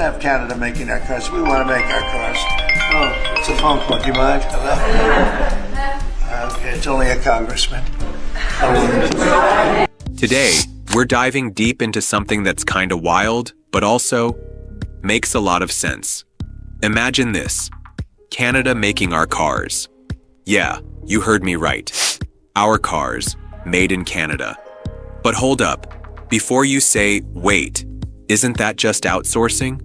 have Canada making our cars. We want to make our cars. Oh, it's a phone call. Do you mind? Hello? Okay, it's only a congressman. Today, we're diving deep into something that's kinda wild, but also makes a lot of sense. Imagine this: Canada making our cars. Yeah, you heard me right. Our cars, made in Canada. But hold up, before you say, wait, isn't that just outsourcing?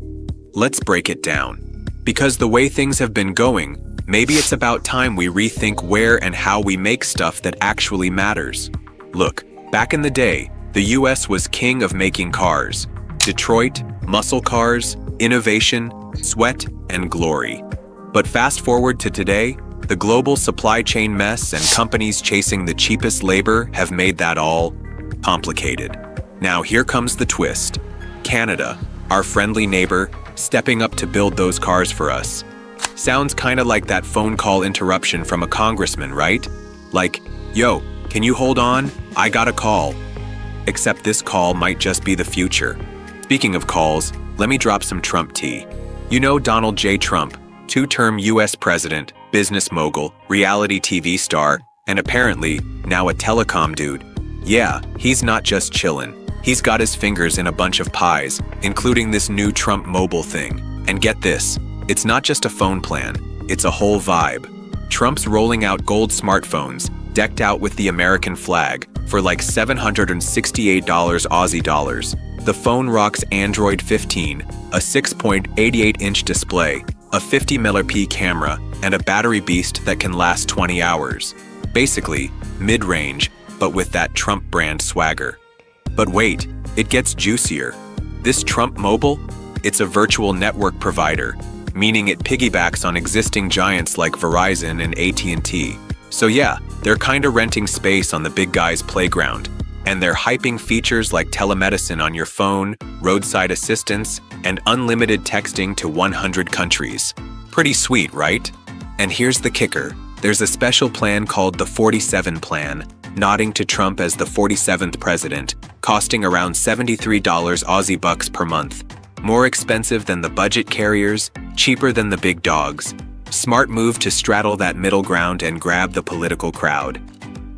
Let's break it down. Because the way things have been going, maybe it's about time we rethink where and how we make stuff that actually matters. Look, back in the day, the US was king of making cars. Detroit, muscle cars, innovation, sweat, and glory. But fast forward to today, the global supply chain mess and companies chasing the cheapest labor have made that all complicated. Now here comes the twist. Canada, our friendly neighbor, stepping up to build those cars for us. Sounds kinda like that phone call interruption from a congressman, right? Like, yo, can you hold on? I got a call. Except this call might just be the future. Speaking of calls, let me drop some Trump tea. You know Donald J. Trump, two-term US president, business mogul, reality TV star, and apparently now a telecom dude. Yeah, he's not just chillin'. He's got his fingers in a bunch of pies, including this new Trump mobile thing. And get this, it's not just a phone plan, it's a whole vibe. Trump's rolling out gold smartphones, decked out with the American flag, for like $768 Aussie dollars. The phone rocks Android 15, a 6.88-inch display, a 50mm camera, and a battery beast that can last 20 hours. Basically, mid-range, but with that Trump brand swagger. But wait, it gets juicier. This Trump Mobile? It's a virtual network provider, meaning it piggybacks on existing giants like Verizon and AT&T. So yeah, they're kinda renting space on the big guy's playground, and they're hyping features like telemedicine on your phone, roadside assistance, and unlimited texting to 100 countries. Pretty sweet, right? And here's the kicker. There's a special plan called the 47 plan, nodding to Trump as the 47th president, costing around $73 Aussie bucks per month. More expensive than the budget carriers, cheaper than the big dogs. Smart move to straddle that middle ground and grab the political crowd.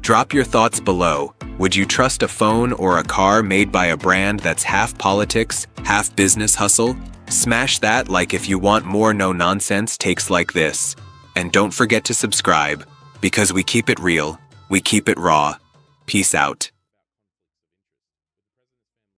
Drop your thoughts below. Would you trust a phone or a car made by a brand that's half politics, half business hustle? Smash that like if you want more no-nonsense takes like this. And don't forget to subscribe, because we keep it real, we keep it raw. Peace out.